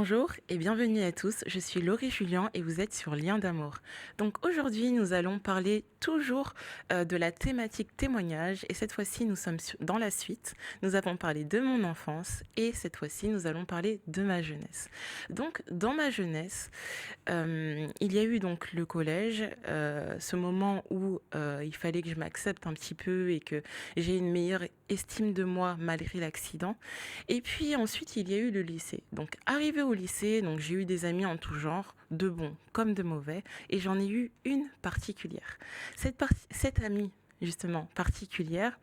Bonjour et bienvenue à tous, je suis Laurie Julien et vous êtes sur Lien d'amour. Donc aujourd'hui nous allons parler toujours de la thématique témoignage et cette fois-ci nous sommes dans la suite. Nous avons parlé de mon enfance et cette fois-ci nous allons parler de ma jeunesse. Donc dans ma jeunesse, il y a eu donc le collège, ce moment où il fallait que je m'accepte un petit peu et que j'ai une meilleure estime de moi malgré l'accident. Et puis ensuite, il y a eu le lycée. Donc, arrivé au lycée, donc j'ai eu des amis en tout genre, de bons comme de mauvais, et j'en ai eu une particulière. Cette amie, justement, particulière,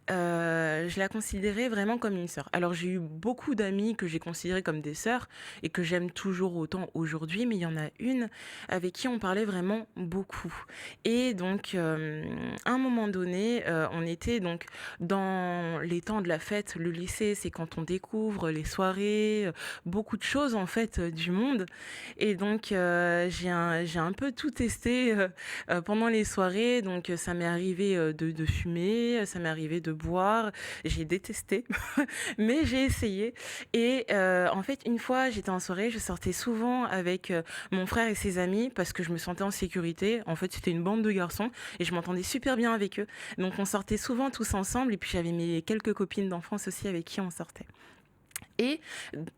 je la considérais vraiment comme une sœur. Alors, j'ai eu beaucoup d'amis que j'ai considérés comme des sœurs et que j'aime toujours autant aujourd'hui, mais il y en a une avec qui on parlait vraiment beaucoup. Et donc, à un moment donné, on était donc dans les temps de la fête. Le lycée, c'est quand on découvre les soirées, beaucoup de choses en fait du monde. Et donc, j'ai un peu tout testé pendant les soirées. Donc, ça m'est arrivé de fumer, ça m'est arrivé de boire. J'ai détesté, mais j'ai essayé. Et en fait, une fois, j'étais en soirée, je sortais souvent avec mon frère et ses amis parce que je me sentais en sécurité. En fait, c'était une bande de garçons et je m'entendais super bien avec eux. Donc, on sortait souvent tous ensemble et puis j'avais mes quelques copines d'enfance aussi avec qui on sortait. Et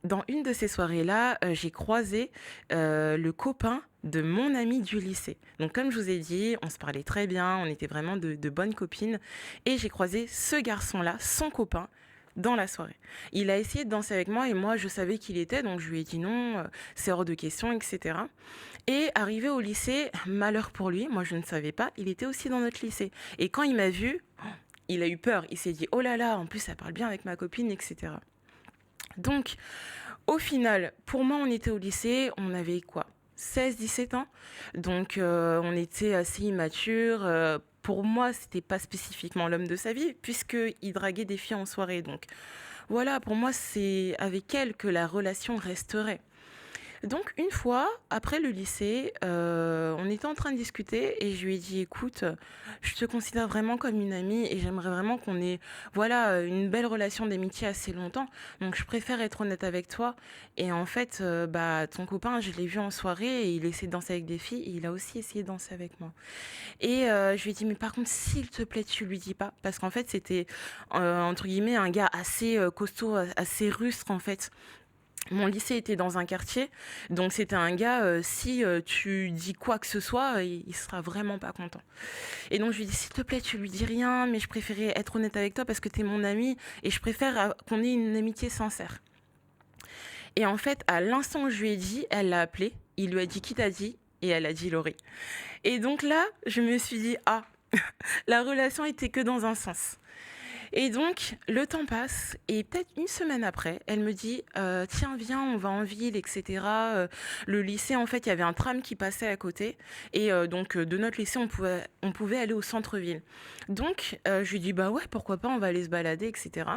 dans une de ces soirées-là, j'ai croisé le copain de mon ami du lycée. Donc comme je vous ai dit, on se parlait très bien, on était vraiment de bonnes copines. Et j'ai croisé ce garçon-là, son copain, dans la soirée. Il a essayé de danser avec moi et moi je savais qui il était, donc je lui ai dit non, c'est hors de question, etc. Et arrivé au lycée, malheur pour lui, moi je ne savais pas, il était aussi dans notre lycée. Et quand il m'a vu, il a eu peur, il s'est dit oh là là, en plus ça parle bien avec ma copine, etc. Donc, au final, pour moi, on était au lycée, on avait quoi 16, 17 ans. Donc, on était assez immature. Pour moi, c'était pas spécifiquement l'homme de sa vie, puisqu'il draguait des filles en soirée. Donc, voilà, pour moi, c'est avec elle que la relation resterait. Donc une fois, après le lycée, on était en train de discuter et je lui ai dit, écoute, je te considère vraiment comme une amie et j'aimerais vraiment qu'on ait, voilà, une belle relation d'amitié assez longtemps. Donc je préfère être honnête avec toi. Et en fait, bah, ton copain, je l'ai vu en soirée et il essaie de danser avec des filles et il a aussi essayé de danser avec moi. Et je lui ai dit, mais par contre, s'il te plaît, tu lui dis pas. Parce qu'en fait, c'était, entre guillemets, un gars assez costaud, assez rustre en fait. Mon lycée était dans un quartier, donc c'était un gars, si tu dis quoi que ce soit, il sera vraiment pas content. Et donc je lui dis, s'il te plaît, tu lui dis rien, mais je préférais être honnête avec toi parce que t'es mon ami et je préfère qu'on ait une amitié sincère. Et en fait, à l'instant où je lui ai dit, elle l'a appelé, il lui a dit qui t'a dit, et elle a dit Laurie. Et donc là, je me suis dit, ah, la relation était que dans un sens. Et donc, le temps passe, et peut-être une semaine après, elle me dit tiens, viens, on va en ville, etc. Le lycée, en fait, il y avait un tram qui passait à côté, et donc, de notre lycée, on pouvait aller au centre-ville. Donc, je lui dis bah ouais, pourquoi pas, on va aller se balader, etc.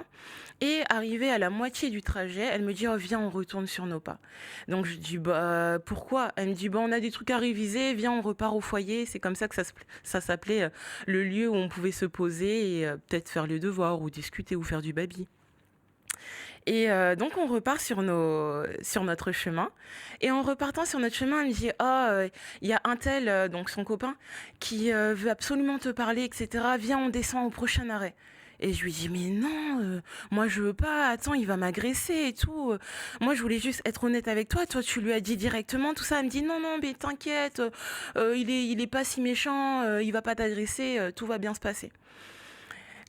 Et arrivée à la moitié du trajet, elle me dit oh, viens, on retourne sur nos pas. Donc, je dis bah pourquoi. Elle me dit bah on a des trucs à réviser, viens, on repart au foyer. C'est comme ça que ça s'appelait le lieu où on pouvait se poser et peut-être faire les devoirs ou discuter ou faire du baby. Et donc on repart sur notre chemin. Et en repartant sur notre chemin, elle me dit oh, il y a un tel, donc son copain, qui veut absolument te parler, etc. Viens, on descend au prochain arrêt. Et je lui dis mais non, moi je veux pas, attends, il va m'agresser et tout. Moi je voulais juste être honnête avec toi, toi tu lui as dit directement tout ça. Elle me dit non, non, mais t'inquiète, il est pas si méchant, il va pas t'agresser, tout va bien se passer.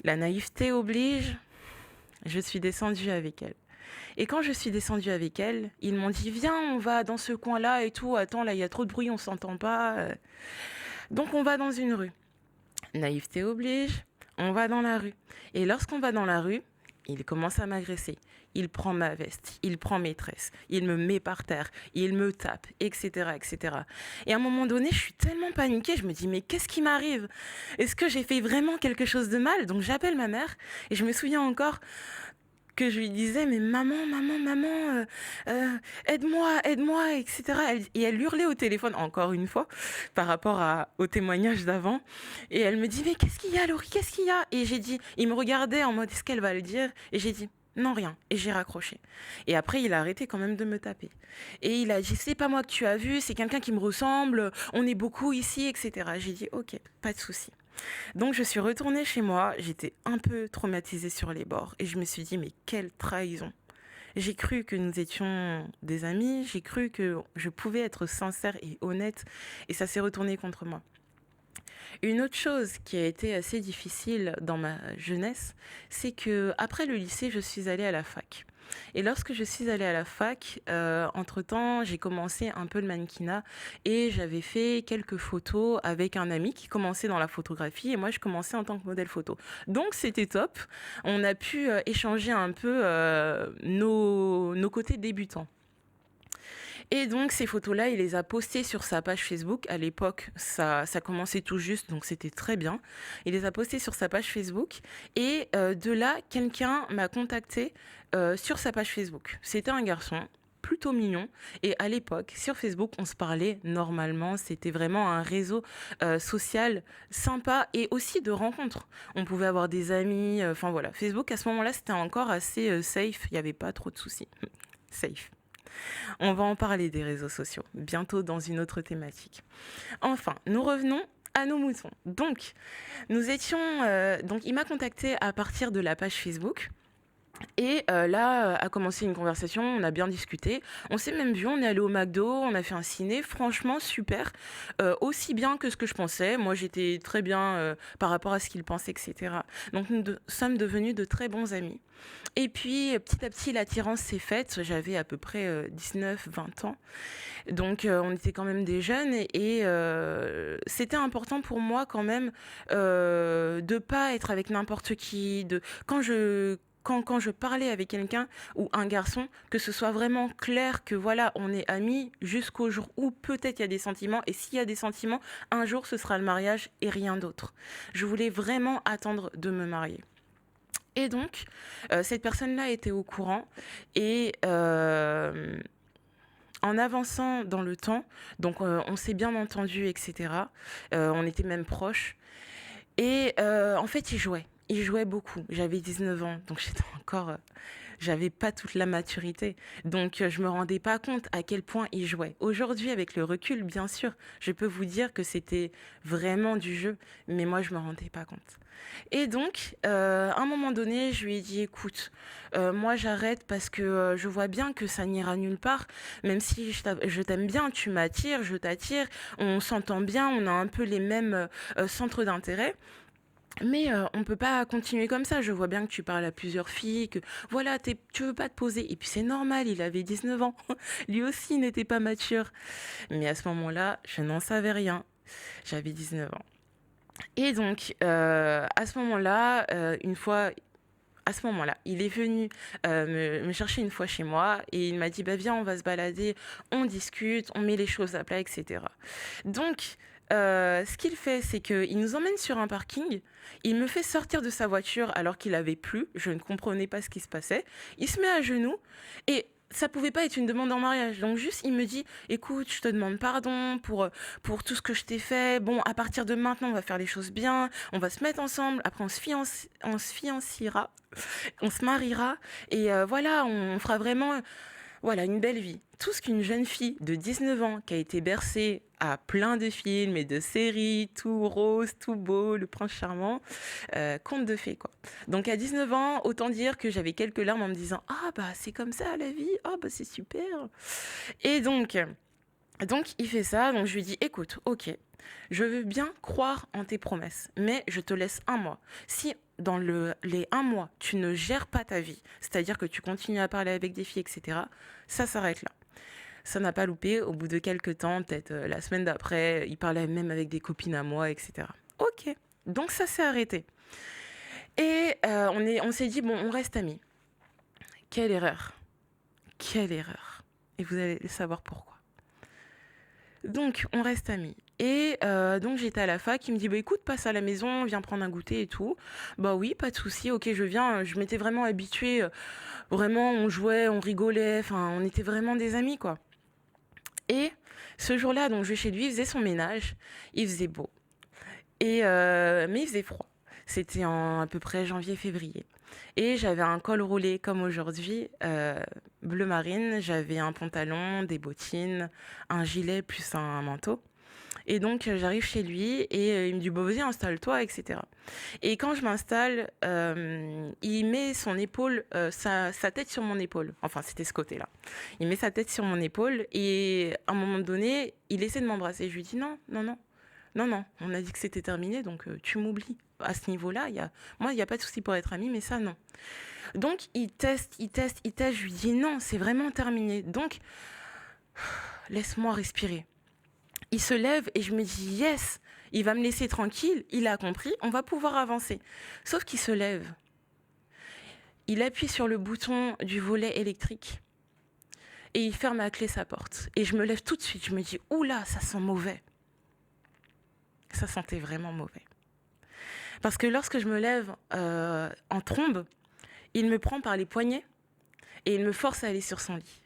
La naïveté oblige, je suis descendue avec elle. Et quand je suis descendue avec elle, ils m'ont dit viens, on va dans ce coin-là et tout. Attends, là il y a trop de bruit, on s'entend pas. Donc on va dans une rue. Naïveté oblige, on va dans la rue. Et lorsqu'on va dans la rue, il commence à m'agresser. Il prend ma veste, il prend mes tresses, il me met par terre, il me tape, etc., etc. Et à un moment donné, je suis tellement paniquée, je me dis mais qu'est-ce qui m'arrive? Est-ce que j'ai fait vraiment quelque chose de mal? Donc j'appelle ma mère et je me souviens encore que je lui disais mais maman, maman, maman, aide-moi, aide-moi, etc. Et elle hurlait au téléphone encore une fois par rapport au témoignage d'avant. Et elle me dit mais qu'est-ce qu'il y a Laurie, qu'est-ce qu'il y a? Et j'ai dit, il me regardait en mode est-ce qu'elle va le dire? Et j'ai dit Non, rien. Et j'ai raccroché. Et après, il a arrêté quand même de me taper. Et il a dit, c'est pas moi que tu as vu, c'est quelqu'un qui me ressemble, on est beaucoup ici, etc. J'ai dit, ok, pas de souci. Donc je suis retournée chez moi, j'étais un peu traumatisée sur les bords. Et je me suis dit, mais quelle trahison. J'ai cru que nous étions des amis, j'ai cru que je pouvais être sincère et honnête, et ça s'est retourné contre moi. Une autre chose qui a été assez difficile dans ma jeunesse, c'est que après le lycée, je suis allée à la fac. Et lorsque je suis allée à la fac, entre-temps, j'ai commencé un peu le mannequinat et j'avais fait quelques photos avec un ami qui commençait dans la photographie et moi, je commençais en tant que modèle photo. Donc, c'était top. On a pu échanger un peu nos côtés débutants. Et donc, ces photos-là, il les a postées sur sa page Facebook. À l'époque, ça commençait tout juste, donc c'était très bien. Il les a postées sur sa page Facebook. Et de là, quelqu'un m'a contacté sur sa page Facebook. C'était un garçon plutôt mignon. Et à l'époque, sur Facebook, on se parlait normalement. C'était vraiment un réseau social sympa et aussi de rencontres. On pouvait avoir des amis. Enfin voilà, Facebook, à ce moment-là, c'était encore assez safe. Il n'y avait pas trop de soucis. Safe. On va en parler des réseaux sociaux, bientôt dans une autre thématique. Enfin, nous revenons à nos moutons. Donc, donc il m'a contacté à partir de la page Facebook. Et là, a commencé une conversation, on a bien discuté. On s'est même vu, on est allé au McDo, on a fait un ciné, franchement super. Aussi bien que ce que je pensais. Moi, j'étais très bien par rapport à ce qu'il pensait, etc. Donc, sommes devenus de très bons amis. Et puis, petit à petit, l'attirance s'est faite. J'avais à peu près 19-20 ans. Donc, on était quand même des jeunes. Et c'était important pour moi quand même de pas être avec n'importe qui. Quand je parlais avec quelqu'un ou un garçon, que ce soit vraiment clair que voilà, on est amis jusqu'au jour où peut-être il y a des sentiments. Et s'il y a des sentiments, un jour, ce sera le mariage et rien d'autre. Je voulais vraiment attendre de me marier. Et donc, cette personne-là était au courant et en avançant dans le temps, donc on s'est bien entendu, etc. On était même proches. Et en fait, il jouait. Il jouait beaucoup. J'avais 19 ans, donc j'étais encore j'avais pas toute la maturité. Donc, je me rendais pas compte à quel point il jouait. Aujourd'hui, avec le recul, bien sûr, je peux vous dire que c'était vraiment du jeu, mais moi, je me rendais pas compte. Et donc, à un moment donné, je lui ai dit, écoute, moi, j'arrête parce que je vois bien que ça n'ira nulle part. Même si je t'aime bien, tu m'attires, je t'attire, on s'entend bien, on a un peu les mêmes centres d'intérêt. Mais on peut pas continuer comme ça. Je vois bien que tu parles à plusieurs filles, que voilà, tu veux pas te poser. Et puis c'est normal, il avait 19 ans. Lui aussi n'était pas mature. Mais à ce moment-là, je n'en savais rien. J'avais 19 ans. Et donc, à ce moment-là, à ce moment-là, il est venu me chercher une fois chez moi et il m'a dit, bah viens, on va se balader, on discute, on met les choses à plat, etc. Donc, ce qu'il fait, c'est qu'il nous emmène sur un parking, il me fait sortir de sa voiture alors qu'il avait plu, je ne comprenais pas ce qui se passait, il se met à genoux et ça pouvait pas être une demande en mariage. Donc juste, il me dit, écoute, je te demande pardon pour tout ce que je t'ai fait. Bon, à partir de maintenant, on va faire les choses bien. On va se mettre ensemble. Après, on se fiancera. On se mariera. Et voilà, on fera vraiment voilà, une belle vie. Tout ce qu'une jeune fille de 19 ans qui a été bercée à plein de films et de séries, tout rose, tout beau, le prince charmant, conte de fées, quoi. Donc à 19 ans, autant dire que j'avais quelques larmes en me disant «Ah bah c'est comme ça la vie, ah bah c'est super». Et donc il fait ça, donc je lui dis «Écoute, ok, je veux bien croire en tes promesses, mais je te laisse un mois. Si dans les un mois, tu ne gères pas ta vie, c'est-à-dire que tu continues à parler avec des filles, etc., ça s'arrête là. Ça n'a pas loupé. Au bout de quelques temps, peut-être la semaine d'après, il parlait même avec des copines à moi, etc. Ok, donc ça s'est arrêté. Et on s'est dit, bon, on reste amis. Quelle erreur. Quelle erreur. Et vous allez savoir pourquoi. Donc, on reste amis. Et donc, j'étais à la fac. Il me dit, bah, écoute, passe à la maison, viens prendre un goûter et tout. Bah oui, pas de souci. Ok, je viens. Je m'étais vraiment habituée. Vraiment, on jouait, on rigolait. Enfin, on était vraiment des amis, quoi. Et ce jour-là, donc, je vais chez lui, il faisait son ménage. Il faisait beau. Mais il faisait froid. C'était en à peu près janvier-février. Et j'avais un col roulé comme aujourd'hui, bleu marine. J'avais un pantalon, des bottines, un gilet plus un manteau. Et donc, j'arrive chez lui et il me dit, bah, vas-y, installe-toi, etc. Et quand je m'installe, il met son épaule, sa tête sur mon épaule. Enfin, c'était ce côté-là. Il met sa tête sur mon épaule et à un moment donné, il essaie de m'embrasser. Je lui dis, non, non, non, non, non, on a dit que c'était terminé, donc tu m'oublies. À ce niveau-là, moi, il n'y a pas de souci pour être ami, mais ça, non. Donc, il teste, il teste, il teste. Je lui dis, non, c'est vraiment terminé. Donc, laisse-moi respirer. Il se lève et je me dis, yes, il va me laisser tranquille, il a compris, on va pouvoir avancer. Sauf qu'il se lève, il appuie sur le bouton du volet électrique et il ferme à clé sa porte. Et je me lève tout de suite, je me dis, oula, ça sent mauvais. Ça sentait vraiment mauvais. Parce que lorsque je me lève en trombe, il me prend par les poignets et il me force à aller sur son lit.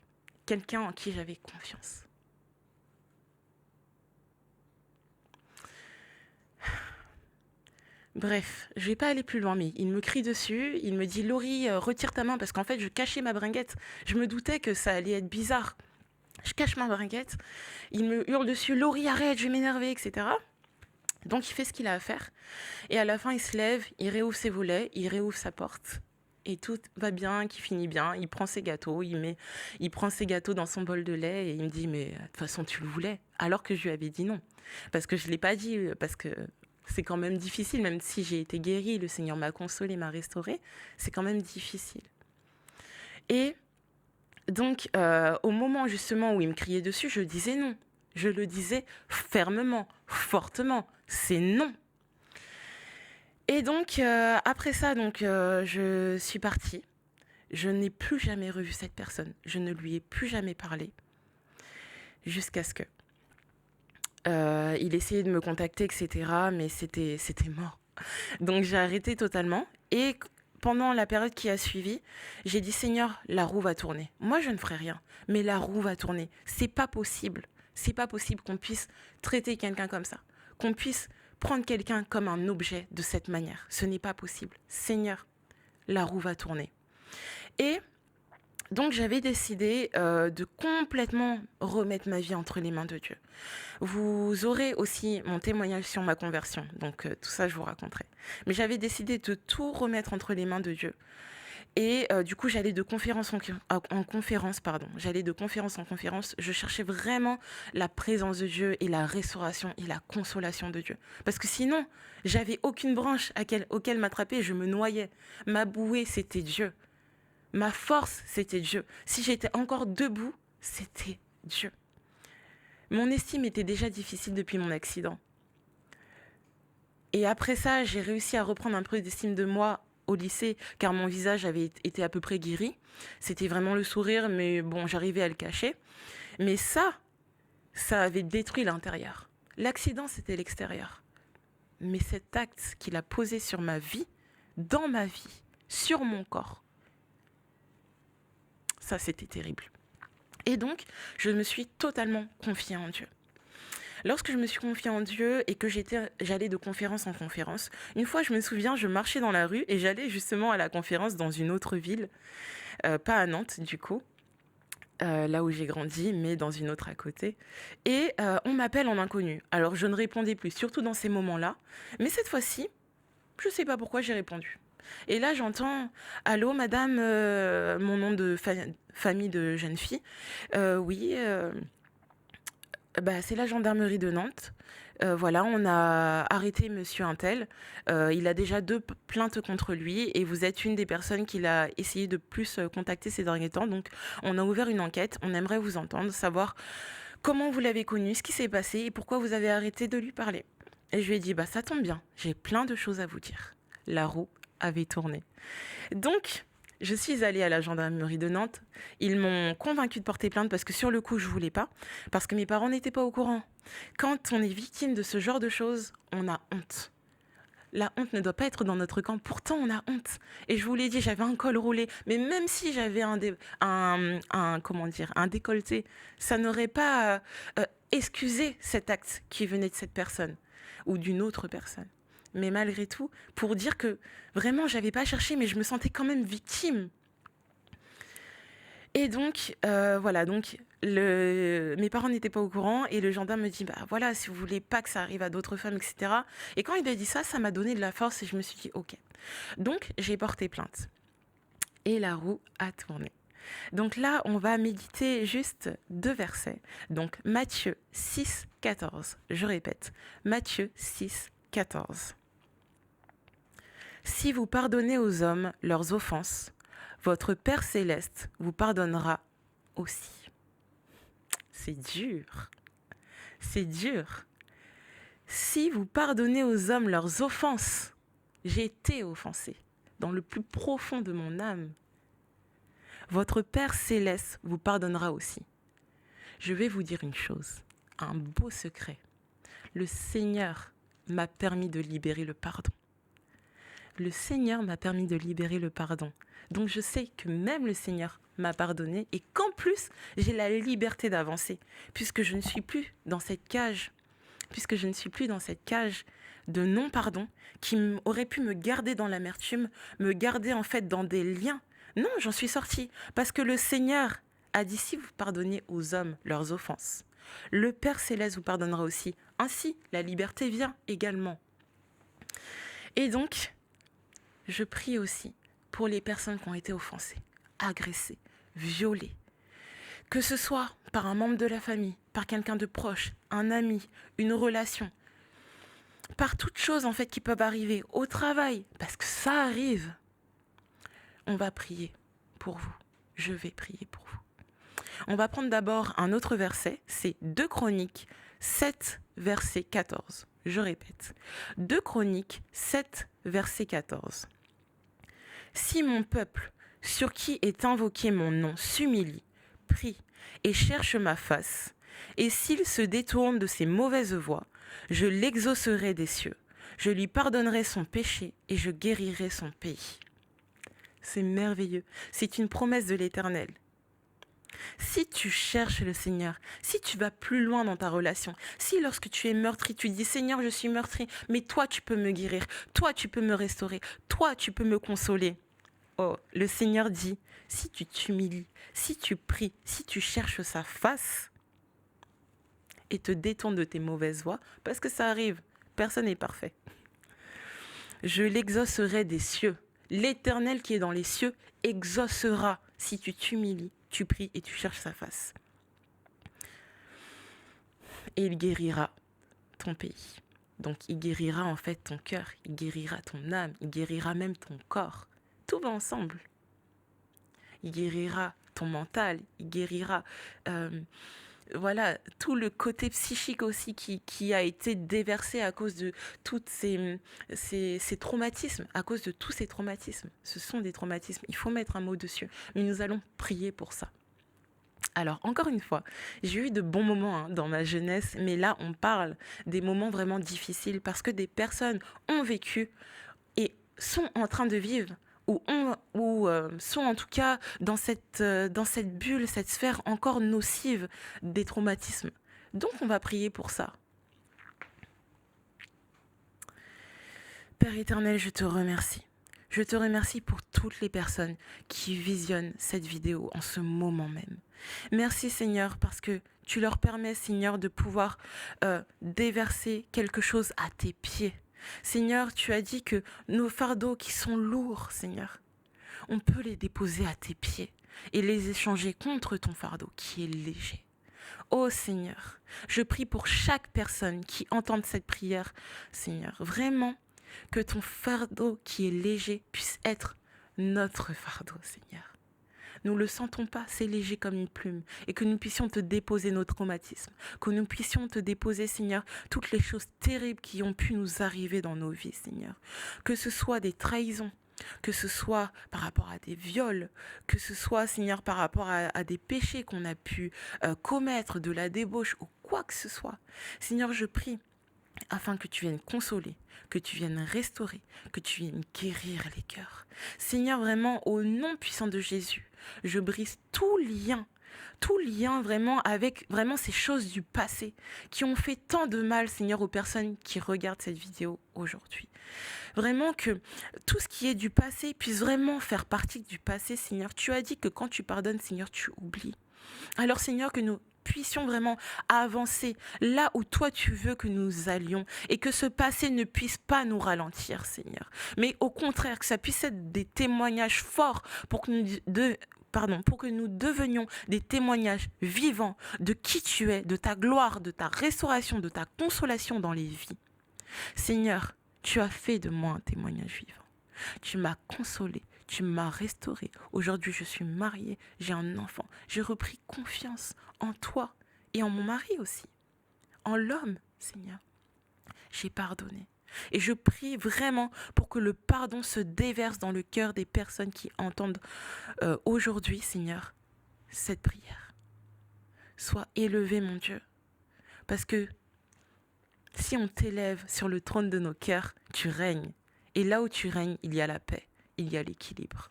Quelqu'un en qui j'avais confiance. Bref, je vais pas aller plus loin, mais il me crie dessus, il me dit Laurie, retire ta main, parce qu'en fait, je cachais ma bringuette. Je me doutais que ça allait être bizarre. Je cache ma bringuette, il me hurle dessus, Laurie, arrête, je vais m'énerver, etc. Donc il fait ce qu'il a à faire. Et à la fin, il se lève, il réouvre ses volets, il réouvre sa porte. Et tout va bien, qui finit bien. Il prend ses gâteaux, il prend ses gâteaux dans son bol de lait et il me dit, mais de toute façon, tu le voulais. Alors que je lui avais dit non. Parce que je ne l'ai pas dit, parce que c'est quand même difficile, même si j'ai été guérie, le Seigneur m'a consolée, m'a restaurée, c'est quand même difficile. Et donc, au moment justement où il me criait dessus, je disais non. Je le disais fermement, fortement. C'est non. Et donc, après ça, je suis partie. Je n'ai plus jamais revu cette personne. Je ne lui ai plus jamais parlé. Jusqu'à ce que il essayait de me contacter, etc. Mais c'était mort. Donc j'ai arrêté totalement. Et pendant la période qui a suivi, j'ai dit Seigneur, la roue va tourner. Moi, je ne ferai rien, mais la roue va tourner. C'est pas possible. C'est pas possible qu'on puisse traiter quelqu'un comme ça, qu'on puisse prendre quelqu'un comme un objet de cette manière. Ce n'est pas possible. Seigneur, la roue va tourner. Et donc j'avais décidé de complètement remettre ma vie entre les mains de Dieu. Vous aurez aussi mon témoignage sur ma conversion, donc tout ça je vous raconterai. Mais j'avais décidé de tout remettre entre les mains de Dieu. Et du coup, j'allais de conférence en conférence, pardon. J'allais de conférence en conférence. Je cherchais vraiment la présence de Dieu et la restauration et la consolation de Dieu. Parce que sinon, j'avais aucune branche auquel m'attraper. Je me noyais. Ma bouée, c'était Dieu. Ma force, c'était Dieu. Si j'étais encore debout, c'était Dieu. Mon estime était déjà difficile depuis mon accident. Et après ça, j'ai réussi à reprendre un peu d'estime de moi au lycée, car mon visage avait été à peu près guéri. C'était vraiment le sourire, mais bon, j'arrivais à le cacher. Mais ça avait détruit l'intérieur. L'accident, c'était l'extérieur. Mais cet acte qu'il a posé sur ma vie, dans ma vie, sur mon corps, ça, c'était terrible. Et donc, je me suis totalement confiée en Dieu. Lorsque je me suis confiée en Dieu et que j'allais de conférence en conférence, une fois, je me souviens, je marchais dans la rue et j'allais justement à la conférence dans une autre ville, pas à Nantes du coup, là où j'ai grandi, mais dans une autre à côté. Et on m'appelle en inconnu. Alors je ne répondais plus, surtout dans ces moments-là. Mais cette fois-ci, je ne sais pas pourquoi j'ai répondu. Et là, j'entends « Allô, madame, mon nom de famille de jeune fille. Oui, c'est la gendarmerie de Nantes. Voilà, on a arrêté monsieur Untel. Il a déjà 2 plaintes contre lui et vous êtes une des personnes qu'il a essayé de plus contacter ces derniers temps. Donc, on a ouvert une enquête. On aimerait vous entendre, savoir comment vous l'avez connu, ce qui s'est passé et pourquoi vous avez arrêté de lui parler. Et je lui ai dit, ça tombe bien, j'ai plein de choses à vous dire. La roue avait tourné. Donc, je suis allée à la gendarmerie de Nantes. Ils m'ont convaincue de porter plainte parce que sur le coup, je voulais pas. Parce que mes parents n'étaient pas au courant. Quand on est victime de ce genre de choses, on a honte. La honte ne doit pas être dans notre camp. Pourtant, on a honte. Et je vous l'ai dit, j'avais un col roulé. Mais même si j'avais un décolleté, ça n'aurait pas excusé cet acte qui venait de cette personne ou d'une autre personne. mais malgré tout, pour dire que vraiment, j'avais pas cherché, mais je me sentais quand même victime. Et donc, voilà, donc mes parents n'étaient pas au courant et le gendarme me dit, bah voilà, si vous voulez pas que ça arrive à d'autres femmes, etc. Et quand il a dit ça, ça m'a donné de la force et je me suis dit, ok. Donc, j'ai porté plainte. Et la roue a tourné. Donc là, on va méditer juste 2 versets. Donc, Matthieu 6, 14. Je répète, Matthieu 6, 14. Si vous pardonnez aux hommes leurs offenses, votre Père céleste vous pardonnera aussi. C'est dur. C'est dur. Si vous pardonnez aux hommes leurs offenses, j'ai été offensé dans le plus profond de mon âme. Votre Père céleste vous pardonnera aussi. Je vais vous dire une chose, un beau secret. Le Seigneur m'a permis de libérer le pardon. Le Seigneur m'a permis de libérer le pardon. Donc je sais que même le Seigneur m'a pardonné et qu'en plus, j'ai la liberté d'avancer puisque je ne suis plus dans cette cage. Puisque je ne suis plus dans cette cage de non-pardon qui aurait pu me garder dans l'amertume, me garder en fait dans des liens. Non, j'en suis sortie parce que le Seigneur a dit si vous pardonnez aux hommes leurs offenses, le Père Céleste vous pardonnera aussi. Ainsi, la liberté vient également. Et donc, je prie aussi pour les personnes qui ont été offensées, agressées, violées. Que ce soit par un membre de la famille, par quelqu'un de proche, un ami, une relation, par toutes choses en fait qui peuvent arriver au travail, parce que ça arrive. On va prier pour vous. Je vais prier pour vous. On va prendre d'abord un autre verset, c'est 2 Chroniques 7, verset 14. Je répète, 2 Chroniques 7, verset 14. Si mon peuple, sur qui est invoqué mon nom, s'humilie, prie et cherche ma face, et s'il se détourne de ses mauvaises voies, je l'exaucerai des cieux, je lui pardonnerai son péché et je guérirai son pays. C'est merveilleux, c'est une promesse de l'Éternel. Si tu cherches le Seigneur, si tu vas plus loin dans ta relation, si lorsque tu es meurtri, tu dis Seigneur, je suis meurtri, mais toi tu peux me guérir, toi tu peux me restaurer, toi tu peux me consoler. Oh, le Seigneur dit, si tu t'humilies, si tu pries, si tu cherches sa face et te détournes de tes mauvaises voies, parce que ça arrive, personne n'est parfait. Je l'exaucerai des cieux. L'Éternel qui est dans les cieux exaucera si tu t'humilies, tu pries et tu cherches sa face. Et il guérira ton pays. Donc il guérira en fait ton cœur, il guérira ton âme, il guérira même ton corps. Tout va ensemble. Il guérira ton mental, il guérira voilà, tout le côté psychique aussi qui a été déversé à cause de tous ces traumatismes, à cause de tous ces traumatismes. Ce sont des traumatismes, il faut mettre un mot dessus, mais nous allons prier pour ça. Alors, encore une fois, j'ai eu de bons moments dans ma jeunesse, mais là, on parle des moments vraiment difficiles parce que des personnes ont vécu et sont en train de vivre ou sont en tout cas dans cette bulle, cette sphère encore nocive des traumatismes. Donc on va prier pour ça. Père éternel, je te remercie. Je te remercie pour toutes les personnes qui visionnent cette vidéo en ce moment même. Merci Seigneur parce que tu leur permets Seigneur de pouvoir déverser quelque chose à tes pieds. Seigneur, tu as dit que nos fardeaux qui sont lourds, Seigneur, on peut les déposer à tes pieds et les échanger contre ton fardeau qui est léger. Ô Seigneur, je prie pour chaque personne qui entend cette prière, Seigneur, vraiment que ton fardeau qui est léger puisse être notre fardeau, Seigneur. Nous ne le sentons pas, c'est léger comme une plume. Et que nous puissions te déposer nos traumatismes. Que nous puissions te déposer, Seigneur, toutes les choses terribles qui ont pu nous arriver dans nos vies, Seigneur. Que ce soit des trahisons, que ce soit par rapport à des viols, que ce soit, Seigneur, par rapport à des péchés qu'on a pu commettre, de la débauche ou quoi que ce soit. Seigneur, je prie afin que tu viennes consoler, que tu viennes restaurer, que tu viennes guérir les cœurs. Seigneur, vraiment, au nom puissant de Jésus, je brise tout lien tout lien vraiment avec vraiment ces choses du passé qui ont fait tant de mal, Seigneur, aux personnes qui regardent cette vidéo aujourd'hui. Vraiment que tout ce qui est du passé puisse vraiment faire partie du passé, Seigneur. Tu as dit que quand tu pardonnes, Seigneur, tu oublies. Alors, Seigneur, que nous puissions vraiment avancer là où toi tu veux que nous allions et que ce passé ne puisse pas nous ralentir, Seigneur. Mais au contraire, que ça puisse être des témoignages forts pour que pour que nous devenions des témoignages vivants de qui tu es, de ta gloire, de ta restauration, de ta consolation dans les vies. Seigneur, tu as fait de moi un témoignage vivant. Tu m'as consolé, tu m'as restauré. Aujourd'hui, je suis mariée, j'ai un enfant. J'ai repris confiance en toi et en mon mari aussi, en l'homme, Seigneur. J'ai pardonné. Et je prie vraiment pour que le pardon se déverse dans le cœur des personnes qui entendent aujourd'hui, Seigneur, cette prière. Sois élevé, mon Dieu, parce que si on t'élève sur le trône de nos cœurs, tu règnes. Et là où tu règnes, il y a la paix, il y a l'équilibre.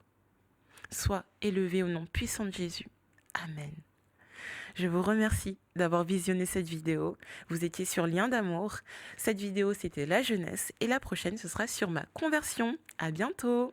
Sois élevé au nom puissant de Jésus. Amen. Je vous remercie d'avoir visionné cette vidéo. Vous étiez sur Lien d'amour. Cette vidéo, c'était la jeunesse. Et la prochaine, ce sera sur ma conversion. À bientôt.